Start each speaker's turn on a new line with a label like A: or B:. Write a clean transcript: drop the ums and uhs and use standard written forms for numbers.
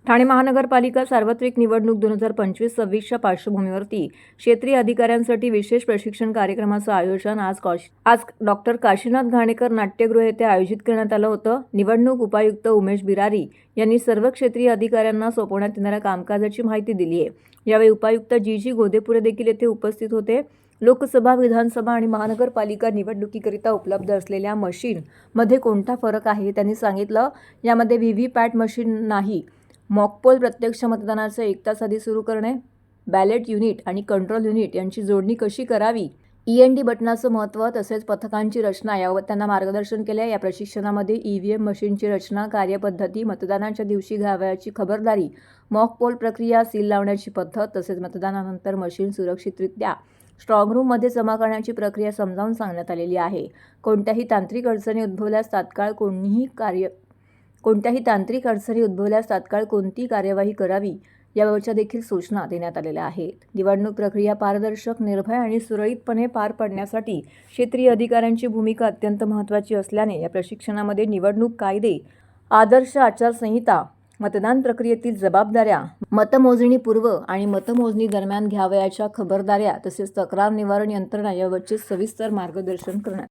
A: ठाणे महानगरपालिका सार्वत्रिक निवडणूक 2025-26च्या पार्श्वभूमीवरती क्षेत्रीय अधिकाऱ्यांसाठी विशेष प्रशिक्षण कार्यक्रमाचं आयोजन आज डॉक्टर काशीनाथ घाणेकर नाट्यगृह येथे आयोजित करण्यात आलं होतं. निवडणूक उपायुक्त उमेश बिरारी यांनी सर्व क्षेत्रीय अधिकाऱ्यांना सोपवण्यात येणाऱ्या कामकाजाची माहिती दिली आहे. यावेळी उपायुक्त जी गोदेपुरे देखील येथे उपस्थित होते. लोकसभा, विधानसभा आणि महानगरपालिका निवडणुकीकरिता उपलब्ध असलेल्या मशीन मध्ये कोणता फरक आहे त्यांनी सांगितलं. यामध्ये व्हीव्हीपॅट मशीन नाही, मॉकपोल, प्रत्यक्ष मतदानाचे 1 तास आधी सुरू करणे, बॅलेट युनिट आणि कंट्रोल युनिट यांची जोडणी कशी करावी, END बटनाचं महत्त्व तसेच पथकांची रचना याबाबत त्यांना मार्गदर्शन केले. या प्रशिक्षणामध्ये EVM मशीनची रचना, कार्यपद्धती, मतदानाच्या दिवशी घ्यावयाची खबरदारी, मॉकपोल प्रक्रिया, सील लावण्याची पद्धत तसेच मतदानानंतर मशीन सुरक्षितरित्या स्ट्रॉंग रूममध्ये जमा करण्याची प्रक्रिया समजावून सांगण्यात आलेली आहे. कोणत्याही तांत्रिक अडचणी उद्भवल्यास तात्काळ कोणती कार्यवाही करावी याबाबतच्या देखील सूचना देण्यात आलेल्या आहेत. निवडणूक प्रक्रिया पारदर्शक, निर्भय आणि सुरळीतपणे पार पाडण्यासाठी क्षेत्रीय अधिकाऱ्यांची भूमिका अत्यंत महत्त्वाची असल्याने या प्रशिक्षणामध्ये निवडणूक कायदे, आदर्श आचारसंहिता, मतदान प्रक्रियेतील जबाबदाऱ्या, मतमोजणीपूर्व आणि मतमोजणी दरम्यान घ्यावयाच्या खबरदाऱ्या तसेच तक्रार निवारण यंत्रणा याबाबतचे सविस्तर मार्गदर्शन करण्यात